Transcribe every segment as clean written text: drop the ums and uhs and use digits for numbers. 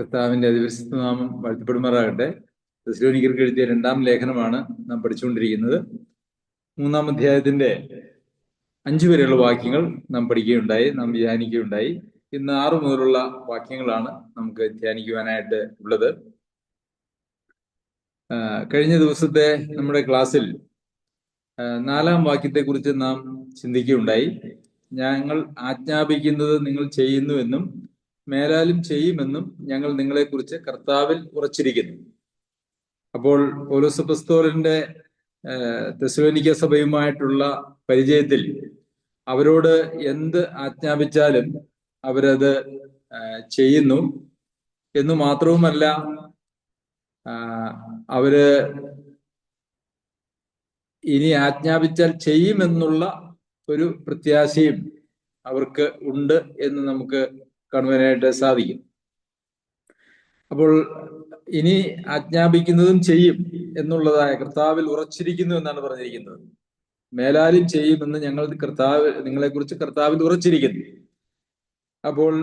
കർത്താവിന്റെ അതിപരിശുദ്ധ നാമം വാഴ്ത്തപ്പെടുമാറാകട്ടെ. തെസ്സലോനിക്കർക്ക് എഴുതിയ 2-ാം ലേഖനമാണ് നാം പഠിച്ചുകൊണ്ടിരിക്കുന്നത്. 3-ാം അധ്യായത്തിന്റെ 5 വരെയുള്ള വാക്യങ്ങൾ നാം പഠിക്കുകയുണ്ടായി, നാം ധ്യാനിക്കുകയുണ്ടായി. ഇന്ന് 6 മുതലുള്ള വാക്യങ്ങളാണ് നമുക്ക് ധ്യാനിക്കുവാനായിട്ട് ഉള്ളത്. കഴിഞ്ഞ ദിവസത്തെ നമ്മുടെ ക്ലാസ്സിൽ 4-ാം വാക്യത്തെക്കുറിച്ച് നാം ചിന്തിക്കുകയുണ്ടായി. ഞങ്ങൾ ആജ്ഞാപിക്കുന്നത് നിങ്ങൾ ചെയ്യുന്നുവെന്നും മേലാലും ചെയ്യുമെന്നും ഞങ്ങൾ നിങ്ങളെക്കുറിച്ച് കർത്താവിൽ ഉറച്ചിരിക്കുന്നു. അപ്പോൾ പൗലോസ് അപ്പോസ്തലന്റെ തെസ്സലോനിക്ക സഭയുമായിട്ടുള്ള പരിചയത്തിൽ അവരോട് എന്ത് ആജ്ഞാപിച്ചാലും അവരത് ചെയ്യുന്നു എന്നു മാത്രവുമല്ല, അവര് ഇനി ആജ്ഞാപിച്ചാൽ ചെയ്യുമെന്നുള്ള ഒരു പ്രത്യാശയും അവർക്ക് ഉണ്ട് എന്ന് നമുക്ക് കാണുവാനായിട്ട് സാധിക്കും. അപ്പോൾ ഇനി ആജ്ഞാപിക്കുന്നതും ചെയ്യും എന്നുള്ളതായ കർത്താവിൽ ഉറച്ചിരിക്കുന്നു എന്നാണ് പറഞ്ഞിരിക്കുന്നത്. മേലാലും ചെയ്യുമെന്ന് ഞങ്ങൾ നിങ്ങളെക്കുറിച്ച് കർത്താവിൽ ഉറച്ചിരിക്കുന്നു. അപ്പോൾ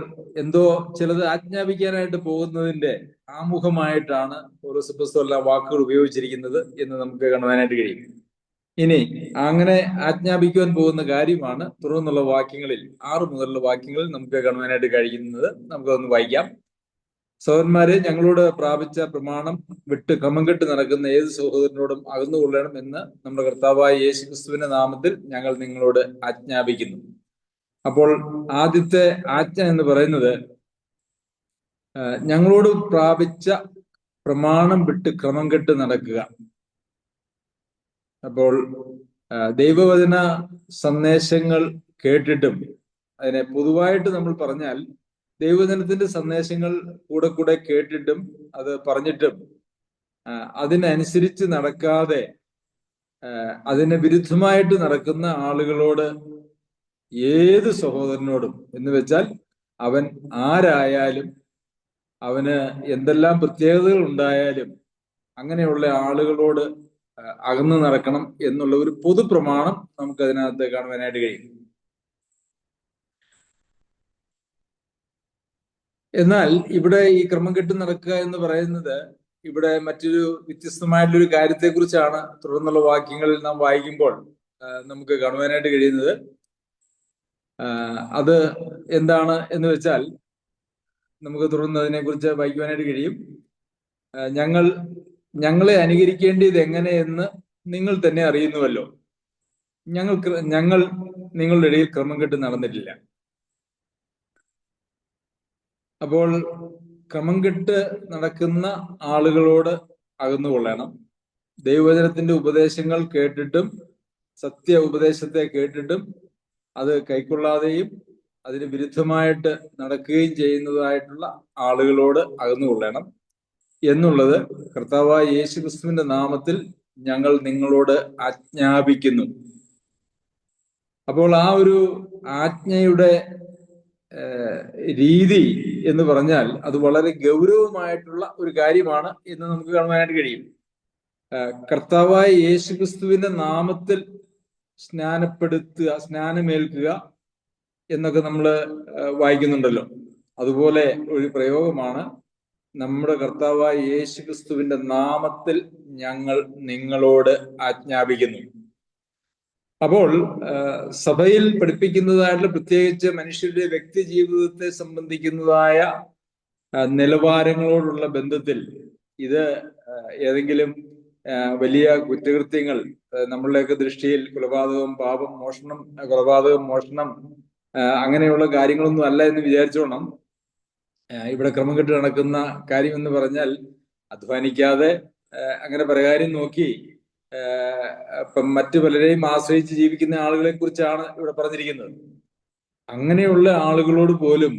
എന്തോ ചിലത് ആജ്ഞാപിക്കാനായിട്ട് പോകുന്നതിന്റെ ആമുഖമായിട്ടാണ് പൗലോസ് അപ്പോസ്തലൻ വാക്കുകൾ ഉപയോഗിച്ചിരിക്കുന്നത് എന്ന് നമുക്ക് കാണുവാനായിട്ട് കഴിയും. ഇനി അങ്ങനെ ആജ്ഞാപിക്കുവാൻ പോകുന്ന കാര്യമാണ് തുടർന്നുള്ള വാക്യങ്ങളിൽ 6 മുതലുള്ള വാക്യങ്ങളിൽ നമുക്ക് കാണുവാനായിട്ട് കഴിയുന്നത്. നമുക്കതൊന്ന് വായിക്കാം. സഹോദരന്മാരെ, ഞങ്ങളോട് പ്രാപിച്ച പ്രമാണം വിട്ട് ക്രമം കെട്ട് നടക്കുന്ന ഏത് സഹോദരനോടും അകന്നുകൊള്ളണം എന്ന് നമ്മുടെ കർത്താവായ യേശുക്രിസ്തുവിന്റെ നാമത്തിൽ ഞങ്ങൾ നിങ്ങളോട് ആജ്ഞാപിക്കുന്നു. അപ്പോൾ ആദ്യത്തെ ആജ്ഞ എന്ന് പറയുന്നത് ഞങ്ങളോട് പ്രാപിച്ച പ്രമാണം വിട്ട് ക്രമം കെട്ട് നടക്കുക. അപ്പോൾ ദൈവവചന സന്ദേശങ്ങൾ കേട്ടിട്ടും, അതിനെ പൊതുവായിട്ട് നമ്മൾ പറഞ്ഞാൽ ദൈവവചനത്തിന്റെ സന്ദേശങ്ങൾ കൂടെ കൂടെ കേട്ടിട്ടും അത് പറഞ്ഞിട്ടും അതിനനുസരിച്ച് നടക്കാതെ അതിന് വിരുദ്ധമായിട്ട് നടക്കുന്ന ആളുകളോട്, ഏത് സഹോദരനോടും എന്ന് വെച്ചാൽ അവൻ ആരായാലും അവന് എന്തെല്ലാം പ്രത്യേകതകൾ ഉണ്ടായാലും അങ്ങനെയുള്ള ആളുകളോട് അകന്നു നടക്കണം എന്നുള്ള ഒരു പൊതുപ്രമാണം നമുക്ക് അതിനകത്ത് കാണുവാനായിട്ട് കഴിയും. എന്നാൽ ഇവിടെ ഈ ക്രമം കെട്ട് നടക്കുക എന്ന് പറയുന്നത് ഇവിടെ മറ്റൊരു വ്യത്യസ്തമായിട്ടുള്ളൊരു കാര്യത്തെക്കുറിച്ചാണ് തുടർന്നുള്ള വാക്യങ്ങളിൽ നാം വായിക്കുമ്പോൾ നമുക്ക് കാണുവാനായിട്ട് കഴിയുന്നത്. അത് എന്താണ് എന്ന് വെച്ചാൽ നമുക്ക് തുടർന്ന് അതിനെക്കുറിച്ച് വായിക്കുവാനായിട്ട് കഴിയും. ഞങ്ങളെ അനുകരിക്കേണ്ടത് എങ്ങനെയെന്ന് നിങ്ങൾ തന്നെ അറിയുന്നുവല്ലോ. ഞങ്ങൾ നിങ്ങളുടെ ഇടയിൽ ക്രമം കെട്ട് നടന്നിട്ടില്ല. അപ്പോൾ ക്രമം കെട്ട് നടക്കുന്ന ആളുകളോട് അകന്നുകൊള്ളണം. ദൈവവചനത്തിന്റെ ഉപദേശങ്ങൾ കേട്ടിട്ടും സത്യ ഉപദേശത്തെ കേട്ടിട്ടും അത് കൈക്കൊള്ളാതെയും അതിന് വിരുദ്ധമായിട്ട് നടക്കുകയും ചെയ്യുന്നതായിട്ടുള്ള ആളുകളോട് അകന്നുകൊള്ളണം എന്നുള്ളത് കർത്താവായ യേശുക്രിസ്തുവിന്റെ നാമത്തിൽ ഞങ്ങൾ നിങ്ങളോട് ആജ്ഞാപിക്കുന്നു. അപ്പോൾ ആ ഒരു ആജ്ഞയുടെ രീതി എന്ന് പറഞ്ഞാൽ അത് വളരെ ഗൗരവമായിട്ടുള്ള ഒരു കാര്യമാണ് എന്ന് നമുക്ക് കാണുവാനായിട്ട് കഴിയും. കർത്താവായ യേശുക്രിസ്തുവിന്റെ നാമത്തിൽ സ്നാനമേൽക്കുക എന്നൊക്കെ നമ്മൾ വായിക്കുന്നുണ്ടല്ലോ. അതുപോലെ ഒരു പ്രയോഗമാണ് നമ്മുടെ കർത്താവായ യേശുക്രിസ്തുവിന്റെ നാമത്തിൽ ഞങ്ങൾ നിങ്ങളോട് ആജ്ഞാപിക്കുന്നു. അപ്പോൾ സഭയിൽ പഠിപ്പിക്കുന്നതായിട്ടുള്ള, പ്രത്യേകിച്ച് മനുഷ്യരുടെ വ്യക്തി ജീവിതത്തെ സംബന്ധിക്കുന്നതായ നിലവാരങ്ങളോടുള്ള ബന്ധത്തിൽ ഇത് ഏതെങ്കിലും വലിയ കുറ്റകൃത്യങ്ങൾ നമ്മളുടെയൊക്കെ ദൃഷ്ടിയിൽ കൊലപാതകം, പാപം, മോഷണം, കൊലപാതകം, മോഷണം അങ്ങനെയുള്ള കാര്യങ്ങളൊന്നും അല്ല എന്ന് വിചാരിച്ചോണം ഇവിടെ ക്രമം കെട്ട് നടക്കുന്ന കാര്യം എന്ന് പറഞ്ഞാൽ അധ്വാനിക്കാതെ അങ്ങനെ പ്രകാരം നോക്കി ഇപ്പം മറ്റു പലരെയും ആശ്രയിച്ച് ജീവിക്കുന്ന ആളുകളെ കുറിച്ചാണ് ഇവിടെ പറഞ്ഞിരിക്കുന്നത്. അങ്ങനെയുള്ള ആളുകളോട് പോലും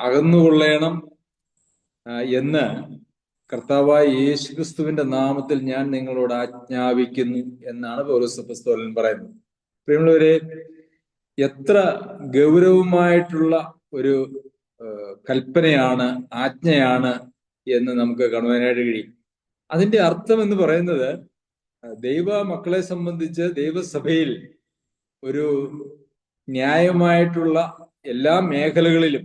അകന്നുകൊള്ളണം എന്ന് കർത്താവായ യേശുക്രിസ്തുവിന്റെ നാമത്തിൽ ഞാൻ നിങ്ങളോട് ആജ്ഞാപിക്കുന്നു എന്നാണ് പൗലോസ് അപ്പോസ്തലൻ പറയുന്നത്. പ്രിയമുള്ളവരെ, എത്ര ഗൗരവമായിട്ടുള്ള ഒരു കൽപ്പനയാണ്, ആജ്ഞയാണ് എന്ന് നമുക്ക് കാണുവാനായിട്ട് കഴിയും. അതിന്റെ അർത്ഥം എന്ന് പറയുന്നത് ദൈവ മക്കളെ സംബന്ധിച്ച് ദൈവസഭയിൽ ഒരു ന്യായമായിട്ടുള്ള എല്ലാ മേഖലകളിലും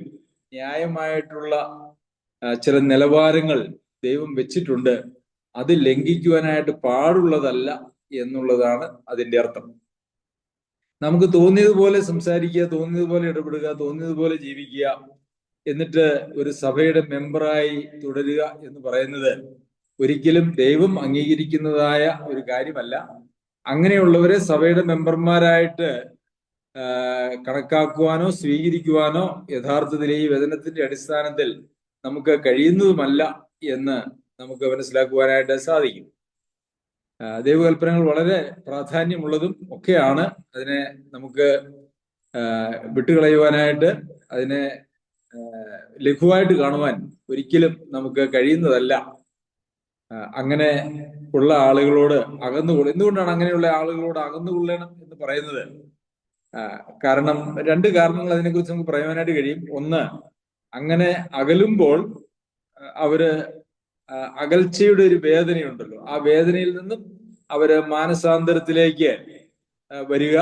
ന്യായമായിട്ടുള്ള ചില നിലവാരങ്ങൾ ദൈവം വെച്ചിട്ടുണ്ട്. അത് ലംഘിക്കുവാനായിട്ട് പാടുള്ളതല്ല എന്നുള്ളതാണ് അതിന്റെ അർത്ഥം. നമുക്ക് തോന്നിയതുപോലെ സംസാരിക്കുക, തോന്നിയതുപോലെ ഇടപെടുക, തോന്നിയതുപോലെ ജീവിക്കുക, എന്നിട്ട് ഒരു സഭയുടെ മെമ്പറായി തുടരുക എന്ന് പറയുന്നത് ഒരിക്കലും ദൈവം അംഗീകരിക്കുന്നതായ ഒരു കാര്യമല്ല. അങ്ങനെയുള്ളവരെ സഭയുടെ മെമ്പർമാരായിട്ട് കണക്കാക്കുവാനോ സ്വീകരിക്കുവാനോ യഥാർത്ഥത്തിൽ ഈ വചനത്തിന്റെ അടിസ്ഥാനത്തിൽ നമുക്ക് കഴിയുന്നതുമല്ല എന്ന് നമുക്ക് മനസ്സിലാക്കുവാനായിട്ട് സാധിക്കും. ദൈവകൽപ്പനകൾ വളരെ പ്രാധാന്യമുള്ളതും ഒക്കെയാണ്. അതിനെ നമുക്ക് വിട്ടുകളയുവാനായിട്ട്, അതിനെ ലഘുവായിട്ട് കാണുവാൻ ഒരിക്കലും നമുക്ക് കഴിയുന്നതല്ല. അങ്ങനെ ഉള്ള ആളുകളോട് അകന്നുകൊള്ളും. എന്തുകൊണ്ടാണ് അങ്ങനെയുള്ള ആളുകളോട് അകന്നുകൊള്ളണം എന്ന് പറയുന്നത്? കാരണം രണ്ട് കാരണങ്ങൾ അതിനെക്കുറിച്ച് നമുക്ക് പറയാനായിട്ട് കഴിയും. ഒന്ന്, അങ്ങനെ അകലുമ്പോൾ അവര് അകൽച്ചയുടെ ഒരു വേദനയുണ്ടല്ലോ, ആ വേദനയിൽ നിന്നും അവര് മാനസാന്തരത്തിലേക്ക് വരിക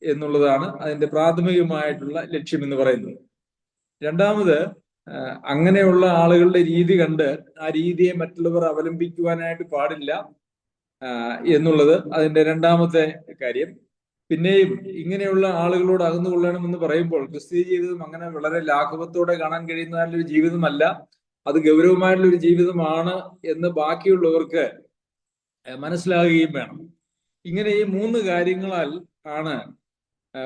എന്നുള്ളതാണ് അതിന്റെ പ്രാഥമികമായിട്ടുള്ള ലക്ഷ്യം എന്ന് പറയുന്നത്. രണ്ടാമത്, അങ്ങനെയുള്ള ആളുകളുടെ രീതി കണ്ട് ആ രീതിയെ മറ്റുള്ളവർ അവലംബിക്കുവാനായിട്ട് പാടില്ല എന്നുള്ളത് അതിന്റെ രണ്ടാമത്തെ കാര്യം. പിന്നെയും ഇങ്ങനെയുള്ള ആളുകളോട് അകന്നുകൊള്ളണമെന്ന് പറയുമ്പോൾ ക്രിസ്തീയ ജീവിതം അങ്ങനെ വളരെ ലാഘവത്തോടെ കാണാൻ കഴിയുന്നതായിട്ടുള്ള ജീവിതമല്ല, അത് ഗൗരവമായിട്ടുള്ള ഒരു ജീവിതമാണ് എന്ന് ബാക്കിയുള്ളവർക്ക് മനസ്സിലാകുകയും വേണം. ഇങ്ങനെ ഈ മൂന്ന് കാര്യങ്ങളാൽ ആണ്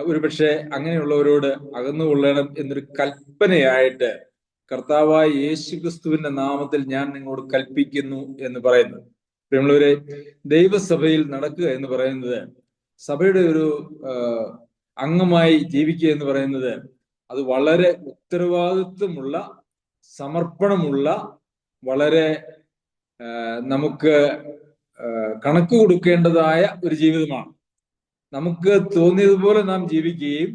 ഒരുപക്ഷെ അങ്ങനെയുള്ളവരോട് അകന്നുകൊള്ളണം എന്നൊരു കൽപ്പനയായിട്ട് കർത്താവായ യേശുക്രിസ്തുവിന്റെ നാമത്തിൽ ഞാൻ നിങ്ങളോട് കൽപ്പിക്കുന്നു എന്ന് പറയുന്നത്. പ്രിയമുള്ളവരെ, ദൈവസഭയിൽ നടക്കുക എന്ന് പറയുന്നത്, സഭയുടെ ഒരു അംഗമായി ജീവിക്കുക എന്ന് പറയുന്നത്, അത് വളരെ ഉത്തരവാദിത്വമുള്ള, സമർപ്പണമുള്ള, വളരെ നമുക്ക് കണക്ക് കൊടുക്കേണ്ടതായ ഒരു ജീവിതമാണ്. നമുക്ക് തോന്നിയതുപോലെ നാം ജീവിക്കുകയും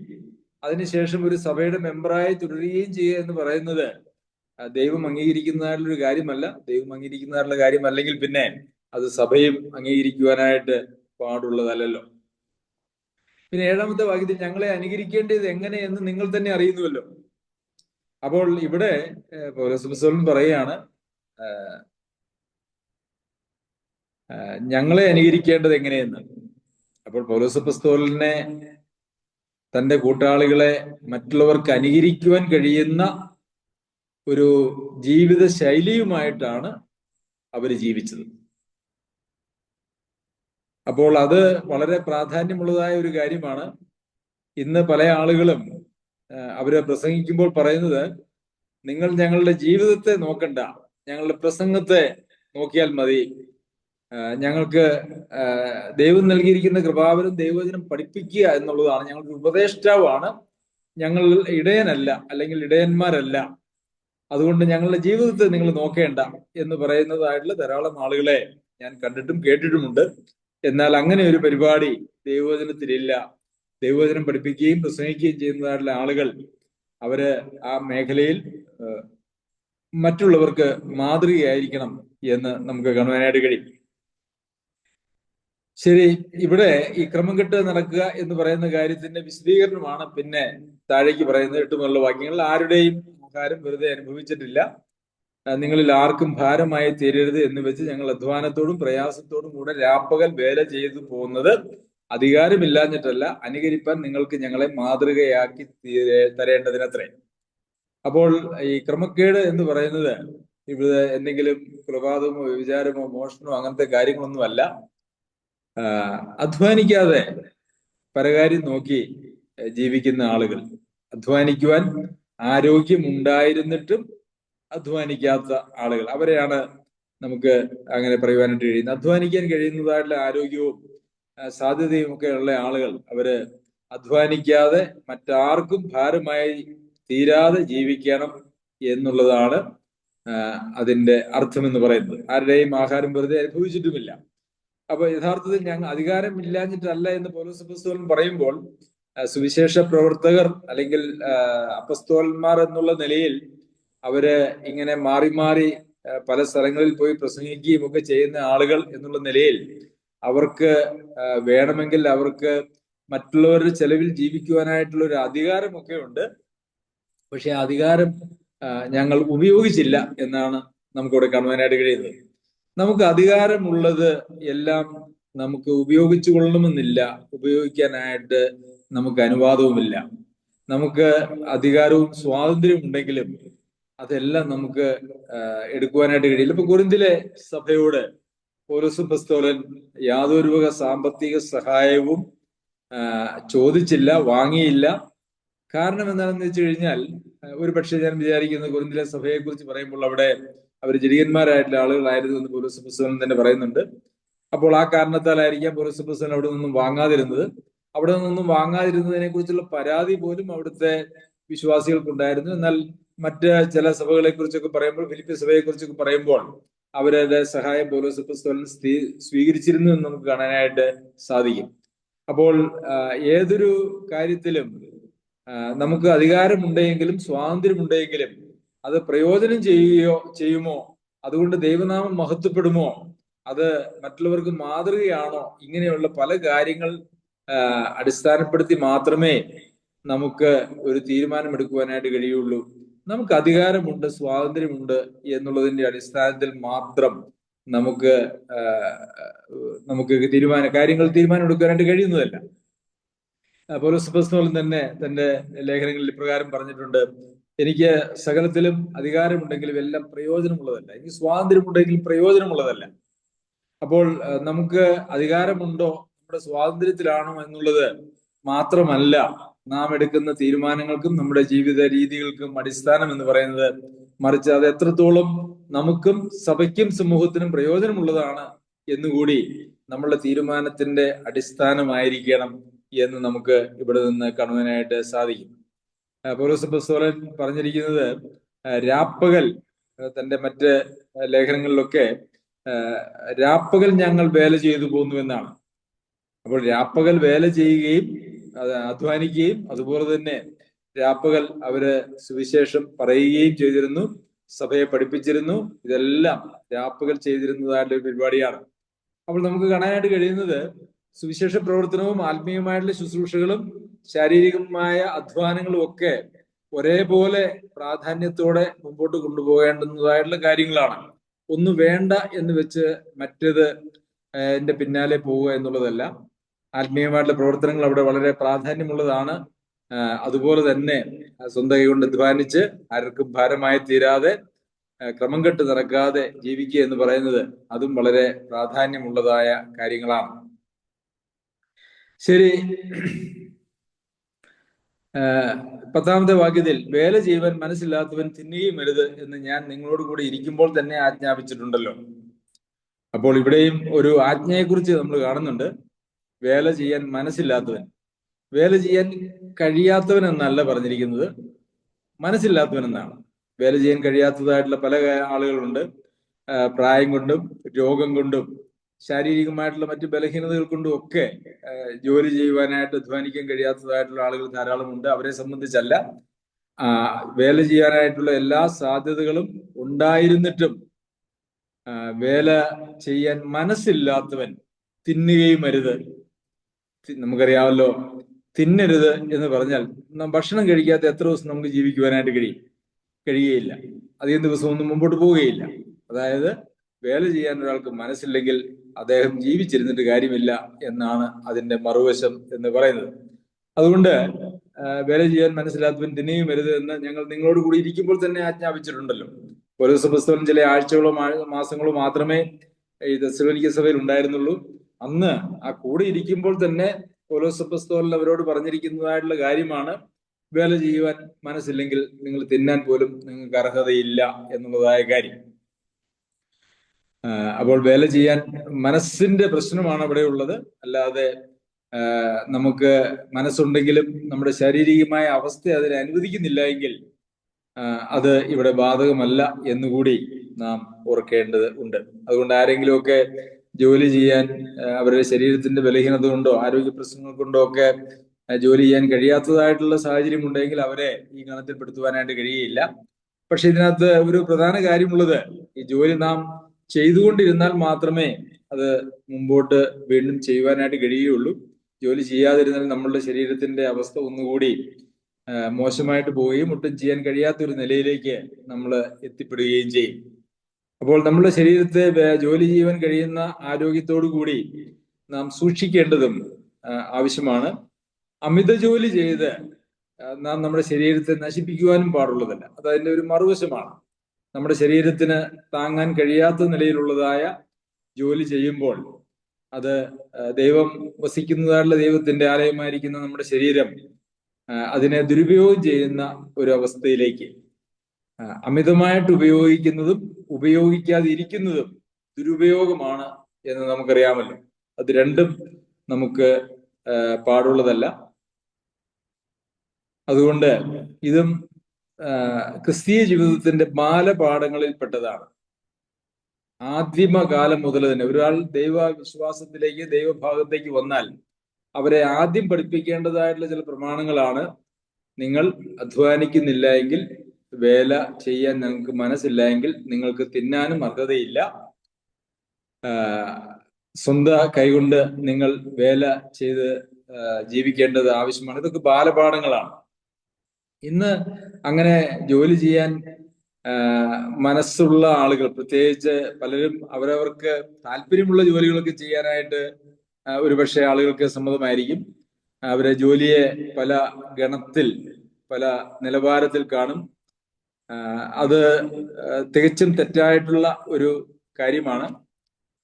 അതിനുശേഷം ഒരു സഭയുടെ മെമ്പറായി തുടരുകയും ചെയ്യുക എന്ന് പറയുന്നത് ദൈവം അംഗീകരിക്കുന്നതായിട്ടുള്ള കാര്യമല്ല. ദൈവം അംഗീകരിക്കുന്നതായിട്ടുള്ള കാര്യമല്ലെങ്കിൽ പിന്നെ അത് സഭയും അംഗീകരിക്കുവാനായിട്ട് പാടുള്ളതല്ലോ. പിന്നെ 7-ാമത്തെ വാക്യത്തിൽ ഞങ്ങളെ അനുകരിക്കേണ്ടത് എങ്ങനെയെന്ന് നിങ്ങൾ തന്നെ അറിയുന്നുവല്ലോ. അപ്പോൾ ഇവിടെ പൗലോസ് അപ്പോസ്തലൻ പറയുകയാണ്, ഞങ്ങളെ അനുകരിക്കേണ്ടത് എങ്ങനെയെന്ന്. അപ്പോൾ പൗലോസ് അപ്പോസ്തലനെ തന്റെ കൂട്ടാളികളെ മറ്റുള്ളവർക്ക് അനുകരിക്കുവാൻ കഴിയുന്ന ഒരു ജീവിത ശൈലിയുമായിട്ടാണ് അവർ ജീവിച്ചത്. അപ്പോൾ അത് വളരെ പ്രാധാന്യമുള്ളതായ ഒരു കാര്യമാണ്. ഇന്ന് പല ആളുകളും അവര് പ്രസംഗിക്കുമ്പോൾ പറയുന്നത്, നിങ്ങൾ ഞങ്ങളുടെ ജീവിതത്തെ നോക്കണ്ട, ഞങ്ങളുടെ പ്രസംഗത്തെ നോക്കിയാൽ മതി, ഞങ്ങൾക്ക് ദൈവം നൽകിയിരിക്കുന്ന കൃപാവരം ദൈവവചനം പഠിപ്പിക്കുക എന്നുള്ളതാണ്, ഞങ്ങൾക്ക് ഉപദേഷ്ടാവാണ്, ഞങ്ങൾ ഇടയനല്ല, അല്ലെങ്കിൽ ഇടയന്മാരല്ല, അതുകൊണ്ട് ഞങ്ങളുടെ ജീവിതത്തെ നിങ്ങൾ നോക്കേണ്ട എന്ന് പറയുന്നതായിട്ടുള്ള ധാരാളം ആളുകളെ ഞാൻ കണ്ടിട്ടും കേട്ടിട്ടുമുണ്ട്. എന്നാൽ അങ്ങനെ ഒരു പരിപാടി ദൈവവചനത്തിലില്ല. ദൈവവചനം പഠിപ്പിക്കുകയും പ്രസംഗിക്കുകയും ചെയ്യുന്നതായിട്ടുള്ള ആളുകൾ അവര് ആ മേഖലയിൽ മറ്റുള്ളവർക്ക് മാതൃകയായിരിക്കണം എന്ന് നമുക്ക് കാണുവാനായിട്ട് കഴിയും. ശരി, ഇവിടെ ഈ ക്രമം കെട്ട് നടക്കുക എന്ന് പറയുന്ന കാര്യത്തിന്റെ വിശദീകരണമാണ് പിന്നെ താഴേക്ക് പറയുന്നത് 8 മുതലുള്ള വാക്യങ്ങൾ. ആരുടെയും ആഹാരം വെറുതെ അനുഭവിച്ചിട്ടില്ല, നിങ്ങളിൽ ആർക്കും ഭാരമായി തീരരുത് എന്ന് വെച്ച് ഞങ്ങൾ അധ്വാനത്തോടും പ്രയാസത്തോടും കൂടെ രാപ്പകൽ വേല ചെയ്തു പോകുന്നത് അധികാരമില്ലാഞ്ഞിട്ടല്ല, അനുകരിപ്പാൻ നിങ്ങൾക്ക് ഞങ്ങളെ മാതൃകയാക്കി തരേണ്ടതിനത്രേ. അപ്പോൾ ഈ ക്രമക്കേട് എന്ന് പറയുന്നത് ഇവിടെ എന്തെങ്കിലും കൊലപാതകമോ വ്യഭിചാരമോ മോഷണമോ അങ്ങനത്തെ കാര്യങ്ങളൊന്നുമല്ല. അധ്വാനിക്കാതെ പരകാര്യം നോക്കി ജീവിക്കുന്ന ആളുകൾ, അധ്വാനിക്കുവാൻ ആരോഗ്യമുണ്ടായിരുന്നിട്ടും അധ്വാനിക്കാത്ത ആളുകൾ, അവരെയാണ് നമുക്ക് അങ്ങനെ പറയുവാനായിട്ട് കഴിയുന്നത്. അധ്വാനിക്കാൻ കഴിയുന്നതായിട്ടുള്ള ആരോഗ്യവും സാധ്യതയും ഒക്കെ ഉള്ള ആളുകൾ അവര് അധ്വാനിക്കാതെ മറ്റാർക്കും ഭാരമായി തീരാതെ ജീവിക്കണം എന്നുള്ളതാണ് അതിന്റെ അർത്ഥം എന്ന് പറയുന്നത്. ആരുടെയും ആഹാരം വെറുതെ അനുഭവിച്ചിട്ടുമില്ല. അപ്പൊ യഥാർത്ഥത്തിൽ ഞങ്ങൾ അധികാരം ഇല്ലാഞ്ഞിട്ടല്ല എന്ന് പൗലോസ് അപ്പോസ്തലൻ പറയുമ്പോൾ, സുവിശേഷ പ്രവർത്തകർ അല്ലെങ്കിൽ അപ്പസ്തോലന്മാർ എന്നുള്ള നിലയിൽ അവര് ഇങ്ങനെ മാറി മാറി പല സ്ഥലങ്ങളിൽ പോയി പ്രസംഗിക്കുകയും ഒക്കെ ചെയ്യുന്ന ആളുകൾ എന്നുള്ള നിലയിൽ അവർക്ക് വേണമെങ്കിൽ അവർക്ക് മറ്റുള്ളവരുടെ ചെലവിൽ ജീവിക്കുവാനായിട്ടുള്ള ഒരു അധികാരമൊക്കെ ഉണ്ട്. പക്ഷെ അധികാരം ഞങ്ങൾ ഉപയോഗിച്ചില്ല എന്നാണ് നമുക്കിവിടെ കാണുവാനായിട്ട് കഴിയുന്നത്. നമുക്ക് അധികാരമുള്ളത് എല്ലാം നമുക്ക് ഉപയോഗിച്ചു കൊള്ളണമെന്നില്ല, ഉപയോഗിക്കാനായിട്ട് നമുക്ക് അനുവാദവുമില്ല. നമുക്ക് അധികാരവും സ്വാതന്ത്ര്യവും ഉണ്ടെങ്കിലും അതെല്ലാം നമുക്ക് എടുക്കുവാനായിട്ട് കഴിയില്ല. ഇപ്പൊ കൊരിന്തിലെ സഭയോട് പൗലോസ് അപ്പോസ്തലൻ യാതൊരു വക സാമ്പത്തിക സഹായവും ചോദിച്ചില്ല, വാങ്ങിയില്ല. കാരണം എന്താണെന്ന് വെച്ച് കഴിഞ്ഞാൽ, ഒരു പക്ഷേ ഞാൻ വിചാരിക്കുന്നത് കൊരിന്തിലെ സഭയെ കുറിച്ച് പറയുമ്പോൾ അവിടെ അവർ ജഡികന്മാരായിട്ടുള്ള ആളുകളായിരുന്നു എന്ന് പൗലോസ് അപ്പോസ്തലൻ തന്നെ പറയുന്നുണ്ട്. അപ്പോൾ ആ കാരണത്താലായിരിക്കാം പൗലോസ് അപ്പോസ്തലൻ അവിടെ നിന്നും വാങ്ങാതിരുന്നത്. അവിടെ നിന്നും വാങ്ങാതിരുന്നതിനെ കുറിച്ചുള്ള പരാതി പോലും അവിടുത്തെ വിശ്വാസികൾക്കുണ്ടായിരുന്നു. എന്നാൽ മറ്റ് ചില സഭകളെ കുറിച്ചൊക്കെ പറയുമ്പോൾ, ഫിലിപ്പി സഭയെ കുറിച്ചൊക്കെ പറയുമ്പോൾ അവരുടെ സഹായം പൗലോസ് അപ്പോസ്തലൻ സ്വീകരിച്ചിരുന്നു എന്ന് നമുക്ക് കാണാനായിട്ട് സാധിക്കും. അപ്പോൾ ഏതൊരു കാര്യത്തിലും നമുക്ക് അധികാരമുണ്ടെങ്കിലും സ്വാതന്ത്ര്യമുണ്ടെങ്കിലും അത് പ്രയോജനം ചെയ്യുമോ, അതുകൊണ്ട് ദൈവനാമം മഹത്വപ്പെടുമോ, അത് മറ്റുള്ളവർക്ക് മാതൃകയാണോ, ഇങ്ങനെയുള്ള പല കാര്യങ്ങൾ അടിസ്ഥാനപ്പെടുത്തി മാത്രമേ നമുക്ക് ഒരു തീരുമാനമെടുക്കുവാനായിട്ട് കഴിയുള്ളൂ. നമുക്ക് അധികാരമുണ്ട്, സ്വാതന്ത്ര്യമുണ്ട് എന്നുള്ളതിന്റെ അടിസ്ഥാനത്തിൽ മാത്രം നമുക്ക് കാര്യങ്ങൾ തീരുമാനമെടുക്കാനായിട്ട് കഴിയുന്നതല്ല. പൗലോസ് അപ്പോസ്തലൻ തന്നെ തന്റെ ലേഖനങ്ങളിൽ ഇപ്രകാരം പറഞ്ഞിട്ടുണ്ട്: എനിക്ക് സകലത്തിലും അധികാരമുണ്ടെങ്കിലും എല്ലാം പ്രയോജനമുള്ളതല്ല, എനിക്ക് സ്വാതന്ത്ര്യമുണ്ടെങ്കിലും പ്രയോജനമുള്ളതല്ല. അപ്പോൾ നമുക്ക് അധികാരമുണ്ടോ, നമ്മുടെ സ്വാതന്ത്ര്യത്തിലാണോ എന്നുള്ളത് മാത്രമല്ല നാം എടുക്കുന്ന തീരുമാനങ്ങൾക്കും നമ്മുടെ ജീവിത രീതികൾക്കും അടിസ്ഥാനം എന്ന് പറയുന്നത്, മറിച്ച് അത് എത്രത്തോളം നമുക്കും സഭയ്ക്കും സമൂഹത്തിനും പ്രയോജനമുള്ളതാണ് എന്നുകൂടി നമ്മളുടെ തീരുമാനത്തിന്റെ അടിസ്ഥാനമായിരിക്കണം എന്ന് നമുക്ക് ഇവിടെ നിന്ന് കാണുവാനായിട്ട് സാധിക്കും. പൗലോസ് അപ്പോസ്തലൻ പറഞ്ഞിരിക്കുന്നത് രാപ്പകൽ, തന്റെ മറ്റ് ലേഖനങ്ങളിലൊക്കെ രാപ്പകൽ ഞങ്ങൾ വേല ചെയ്തു പോന്നു എന്നാണ്. അപ്പോൾ രാപ്പകൽ വേല ചെയ്യുകയും അധ്വാനിക്കുകയും അതുപോലെ തന്നെ രാപ്പകൽ അവര് സുവിശേഷം പറയുകയും ചെയ്തിരുന്നു, സഭയെ പഠിപ്പിച്ചിരുന്നു. ഇതെല്ലാം രാപ്പകൽ ചെയ്തിരുന്നതായിട്ടുള്ള ഒരു പരിപാടിയാണ്. അപ്പോൾ നമുക്ക് കാണാനായിട്ട് കഴിയുന്നത് സുവിശേഷ പ്രവർത്തനവും ആത്മീയമായിട്ടുള്ള ശുശ്രൂഷകളും ശാരീരികമായ അധ്വാനങ്ങളും ഒക്കെ ഒരേപോലെ പ്രാധാന്യത്തോടെ മുമ്പോട്ട് കൊണ്ടുപോകേണ്ടുന്നതായിട്ടുള്ള കാര്യങ്ങളാണ്. ഒന്ന് വേണ്ട എന്ന് വെച്ച് മറ്റേത് എന്റെ പിന്നാലെ പോവുക എന്നുള്ളതല്ല. ആത്മീയമായിട്ടുള്ള പ്രവർത്തനങ്ങൾ അവിടെ വളരെ പ്രാധാന്യമുള്ളതാണ്. അതുപോലെ തന്നെ സ്വന്തം കൈകൊണ്ട് അധ്വാനിച്ച് ആർക്കും ഭാരമായി തീരാതെ ക്രമം കെട്ട് നടക്കാതെ ജീവിക്കുക എന്ന് പറയുന്നത് അതും വളരെ പ്രാധാന്യമുള്ളതായ കാര്യങ്ങളാണ്. ശരി, 10ാമത്തെ വാക്യത്തിൽ വേല ചെയ്യുവാൻ മനസ്സില്ലാത്തവൻ തിന്നുകയും അരുത് എന്ന് ഞാൻ നിങ്ങളോട് കൂടി ഇരിക്കുമ്പോൾ തന്നെ ആജ്ഞാപിച്ചിട്ടുണ്ടല്ലോ. അപ്പോൾ ഇവിടെയും ഒരു ആജ്ഞയെക്കുറിച്ച് നമ്മൾ കാണുന്നുണ്ട്. വേല ചെയ്യാൻ മനസ്സില്ലാത്തവൻ, വേല ചെയ്യാൻ കഴിയാത്തവൻ എന്നല്ല പറഞ്ഞിരിക്കുന്നത്, മനസ്സില്ലാത്തവൻ എന്നാണ്. വേല ചെയ്യാൻ കഴിയാത്തതായിട്ടുള്ള പല ആളുകളുണ്ട്. പ്രായം കൊണ്ടും രോഗം കൊണ്ടും ശാരീരികമായിട്ടുള്ള മറ്റു ബലഹീനതകൾ കൊണ്ടും ഒക്കെ ജോലി ചെയ്യുവാനായിട്ട് അധ്വാനിക്കാൻ കഴിയാത്തതായിട്ടുള്ള ആളുകൾ ധാരാളമുണ്ട്. അവരെ സംബന്ധിച്ചല്ല, വേല ചെയ്യാനായിട്ടുള്ള എല്ലാ സാധ്യതകളും ഉണ്ടായിരുന്നിട്ടും വേല ചെയ്യാൻ മനസ്സില്ലാത്തവൻ തിന്നുകയും അരുത്. നമുക്കറിയാമല്ലോ, തിന്നരുത് എന്ന് പറഞ്ഞാൽ ഭക്ഷണം കഴിക്കാത്ത എത്ര ദിവസം നമുക്ക് ജീവിക്കുവാനായിട്ട് കഴിയുകയില്ല, അധികം ദിവസമൊന്നും മുമ്പോട്ട് പോവുകയില്ല. അതായത് വേല ചെയ്യാൻ ഒരാൾക്ക് മനസ്സില്ലെങ്കിൽ അദ്ദേഹം ജീവിച്ചിരുന്നിട്ട് കാര്യമില്ല എന്നാണ് അതിന്റെ മറുവശം എന്ന് പറയുന്നത്. അതുകൊണ്ട് വേല ചെയ്യാൻ മനസ്സിലാത്തവൻ തിന്നുകയും അരുത് എന്ന് ഞങ്ങൾ നിങ്ങളോട് കൂടി ഇരിക്കുമ്പോൾ തന്നെ ആജ്ഞാപിച്ചിട്ടുണ്ടല്ലോ. പൗലോസ് അപ്പോസ്തലൻ ചില ആഴ്ചകളോ മാസങ്ങളോ മാത്രമേ ഈ തെസ്സലോനിക്ക സഭയിൽ ഉണ്ടായിരുന്നുള്ളൂ. അന്ന് ആ കൂടെ ഇരിക്കുമ്പോൾ തന്നെ പൗലോസ് അപ്പോസ്തലൻ അവരോട് പറഞ്ഞിരിക്കുന്നതായിട്ടുള്ള കാര്യമാണ്, വേല ചെയ്യുവാൻ മനസ്സില്ലെങ്കിൽ നിങ്ങൾ തിന്നാൻ പോലും നിങ്ങൾക്ക് അർഹതയില്ല എന്നുള്ളതായ കാര്യം. അപ്പോൾ വേല ചെയ്യാൻ മനസ്സിന്റെ പ്രശ്നമാണ് അവിടെ ഉള്ളത്. അല്ലാതെ നമുക്ക് മനസ്സുണ്ടെങ്കിലും നമ്മുടെ ശാരീരികമായ അവസ്ഥ അതിനെ അനുവദിക്കുന്നില്ല എങ്കിൽ അത് ഇവിടെ ബാധകമല്ല എന്നുകൂടി നാം ഓർക്കേണ്ടത് ഉണ്ട്. അതുകൊണ്ട് ആരെങ്കിലുമൊക്കെ ജോലി ചെയ്യാൻ അവരുടെ ശരീരത്തിന്റെ ബലഹീനത കൊണ്ടോ ആരോഗ്യ പ്രശ്നങ്ങൾ കൊണ്ടോ ഒക്കെ ജോലി ചെയ്യാൻ കഴിയാത്തതായിട്ടുള്ള സാഹചര്യം ഉണ്ടെങ്കിൽ അവരെ ഈ ഗണത്തിൽപ്പെടുത്തുവാനായിട്ട് കഴിയുകയില്ല. പക്ഷെ ഇതിനകത്ത് ഒരു പ്രധാന കാര്യമുള്ളത്, ഈ ജോലി നാം ചെയ്തുകൊണ്ടിരുന്നാൽ മാത്രമേ അത് മുമ്പോട്ട് വീണ്ടും ചെയ്യുവാനായിട്ട് കഴിയുകയുള്ളൂ. ജോലി ചെയ്യാതിരുന്നാൽ നമ്മളുടെ ശരീരത്തിന്റെ അവസ്ഥ ഒന്നുകൂടി മോശമായിട്ട് പോവുകയും ഒട്ടും ചെയ്യാൻ കഴിയാത്തൊരു നിലയിലേക്ക് നമ്മൾ എത്തിപ്പെടുകയും ചെയ്യും. അപ്പോൾ നമ്മുടെ ശരീരത്തെ ജോലി ചെയ്യുവാൻ കഴിയുന്ന ആരോഗ്യത്തോടു കൂടി നാം സൂക്ഷിക്കേണ്ടതും ആവശ്യമാണ്. അമിത ജോലി ചെയ്ത് നാം നമ്മുടെ ശരീരത്തെ നശിപ്പിക്കുവാനും പാടുള്ളതല്ല. അത് അതിന്റെ ഒരു മറുവശമാണ്. നമ്മുടെ ശരീരത്തിന് താങ്ങാൻ കഴിയാത്ത നിലയിലുള്ളതായ ജോലി ചെയ്യുമ്പോൾ അത് ദൈവം വസിക്കുന്നതായുള്ള ദൈവത്തിന്റെ ആലയമായിരിക്കുന്ന നമ്മുടെ ശരീരം അതിനെ ദുരുപയോഗം ചെയ്യുന്ന ഒരു അവസ്ഥയിലേക്ക്, അമിതമായിട്ട് ഉപയോഗിക്കുന്നതും ഉപയോഗിക്കാതിരിക്കുന്നതും ദുരുപയോഗമാണ് എന്ന് നമുക്കറിയാമല്ലോ. അത് രണ്ടും നമുക്ക് പാടുള്ളതല്ല. അതുകൊണ്ട് ഇതും ക്രിസ്തീയ ജീവിതത്തിന്റെ ബാലപാഠങ്ങളിൽപ്പെട്ടതാണ്. ആദിമകാലം മുതൽ തന്നെ ഒരാൾ ദൈവവിശ്വാസത്തിലേക്ക് ദൈവഭാഗത്തേക്ക് വന്നാൽ അവരെ ആദ്യം പഠിപ്പിക്കേണ്ടതായിട്ടുള്ള ചില പ്രമാണങ്ങളാണ്: നിങ്ങൾ അധ്വാനിക്കുന്നില്ല എങ്കിൽ, വേല ചെയ്യാൻ നിങ്ങൾക്ക് മനസ്സില്ല എങ്കിൽ നിങ്ങൾക്ക് തിന്നാനും അർഹതയില്ല, സ്വന്തം കൈകൊണ്ട് നിങ്ങൾ വേല ചെയ്ത് ജീവിക്കേണ്ടത് ആവശ്യമാണ്. ഇതൊക്കെ ബാലപാഠങ്ങളാണ്. ഇന്ന് അങ്ങനെ ജോലി ചെയ്യാൻ മനസ്സുള്ള ആളുകൾ, പ്രത്യേകിച്ച് പലരും അവരവർക്ക് താല്പര്യമുള്ള ജോലികളൊക്കെ ചെയ്യാനായിട്ട് ഒരുപക്ഷെ ആളുകൾക്ക് സമ്മതമായിരിക്കും. അവരെ ജോലിയെ പല ഗണത്തിൽ, പല നിലവാരത്തിൽ കാണും. അത് തികച്ചും തെറ്റായിട്ടുള്ള ഒരു കാര്യമാണ്.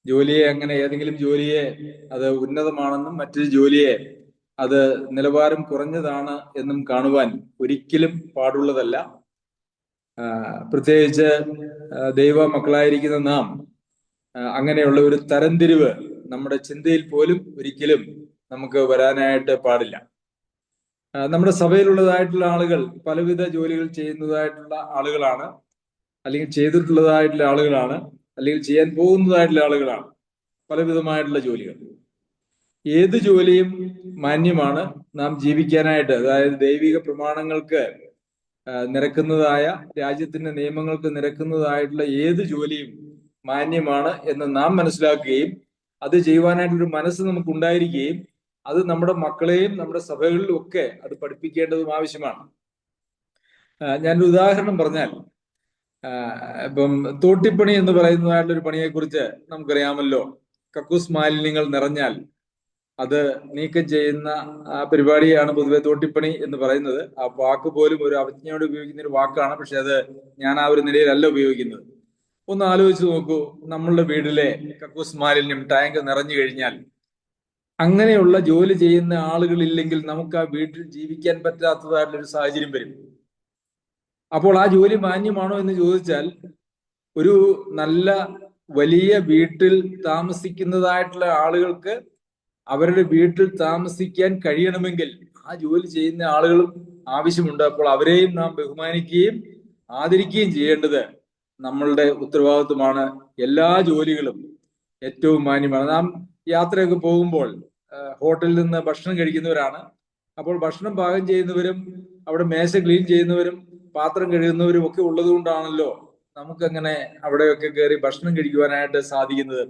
ജോലിയെ അങ്ങനെ, ഏതെങ്കിലും ജോലിയെ അത് ഉന്നതമാണെന്നും മറ്റൊരു ജോലിയെ അത് നിലവാരം കുറഞ്ഞതാണ് എന്നും കാണുവാൻ ഒരിക്കലും പാടുള്ളതല്ല. പ്രത്യേകിച്ച് ദൈവ മക്കളായിരിക്കുന്ന നാം അങ്ങനെയുള്ള ഒരു തരംതിരിവ് നമ്മുടെ ചിന്തയിൽ പോലും ഒരിക്കലും നമുക്ക് വരാനായിട്ട് പാടില്ല. നമ്മുടെ സഭയിലുള്ളതായിട്ടുള്ള ആളുകൾ പലവിധ ജോലികൾ ചെയ്യുന്നതായിട്ടുള്ള ആളുകളാണ്, അല്ലെങ്കിൽ ചെയ്തിട്ടുള്ളതായിട്ടുള്ള ആളുകളാണ്, അല്ലെങ്കിൽ ചെയ്യാൻ പോകുന്നതായിട്ടുള്ള ആളുകളാണ്. പലവിധമായിട്ടുള്ള ജോലികൾ, ഏത് ജോലിയും മാന്യമാണ്. നാം ജീവിക്കാനായിട്ട്, അതായത് ദൈവിക പ്രമാണങ്ങൾക്ക് നിരക്കുന്നതായ, രാജ്യത്തിന്റെ നിയമങ്ങൾക്ക് നിരക്കുന്നതായിട്ടുള്ള ഏത് ജോലിയും മാന്യമാണ് എന്ന് നാം മനസ്സിലാക്കുകയും അത് ചെയ്യുവാനായിട്ടൊരു മനസ്സ് നമുക്ക് ഉണ്ടായിരിക്കുകയും അത് നമ്മുടെ മക്കളെയും നമ്മുടെ സഭകളിലും ഒക്കെ അത് പഠിപ്പിക്കേണ്ടതും ആവശ്യമാണ്. ഞാനൊരു ഉദാഹരണം പറഞ്ഞാൽ, ഇപ്പം തോട്ടിപ്പണി എന്ന് പറയുന്നതായിട്ടുള്ള ഒരു പണിയെക്കുറിച്ച് നമുക്കറിയാമല്ലോ. കക്കൂസ് മാലിന്യങ്ങൾ നിറഞ്ഞാൽ അത് നീക്കം ചെയ്യുന്ന പരിപാടിയാണ് പൊതുവെ തോട്ടിപ്പണി എന്ന് പറയുന്നത്. ആ വാക്ക് പോലും ഒരു അവജ്ഞയോട് ഉപയോഗിക്കുന്ന ഒരു വാക്കാണ്. പക്ഷെ അത് ഞാൻ ആ ഒരു നിലയിലല്ല ഉപയോഗിക്കുന്നത്. ഒന്ന് ആലോചിച്ച് നോക്കൂ, നമ്മളുടെ വീട്ടിലെ കക്കൂസ് മാലിന്യം ടാങ്ക് നിറഞ്ഞു കഴിഞ്ഞാൽ, അങ്ങനെയുള്ള ജോലി ചെയ്യുന്ന ആളുകളില്ലെങ്കിൽ നമുക്ക് ആ വീട്ടിൽ ജീവിക്കാൻ പറ്റാത്തതായിട്ടുള്ള ഒരു സാഹചര്യം വരും. അപ്പോൾ ആ ജോലി മാന്യമാണോ എന്ന് ചോദിച്ചാൽ, ഒരു നല്ല വലിയ വീട്ടിൽ താമസിക്കുന്നതായിട്ടുള്ള ആളുകൾക്ക് അവരുടെ വീട്ടിൽ താമസിക്കാൻ കഴിയണമെങ്കിൽ ആ ജോലി ചെയ്യുന്ന ആളുകളും ആവശ്യമുണ്ട്. അപ്പോൾ അവരെയും നാം ബഹുമാനിക്കുകയും ആദരിക്കുകയും ചെയ്യേണ്ടത് നമ്മളുടെ ഉത്തരവാദിത്വമാണ്. എല്ലാ ജോലികളും ഏറ്റവും മാന്യമാണ്. നാം യാത്രയൊക്കെ പോകുമ്പോൾ ഹോട്ടലിൽ നിന്ന് ഭക്ഷണം കഴിക്കുന്നവരാണ്. അപ്പോൾ ഭക്ഷണം പാകം ചെയ്യുന്നവരും അവിടെ മേശ ക്ലീൻ ചെയ്യുന്നവരും പാത്രം കഴുകുന്നവരും ഒക്കെ ഉള്ളത് കൊണ്ടാണല്ലോ നമുക്കങ്ങനെ അവിടെയൊക്കെ കയറി ഭക്ഷണം കഴിക്കുവാനായിട്ട് സാധിക്കുന്നത്.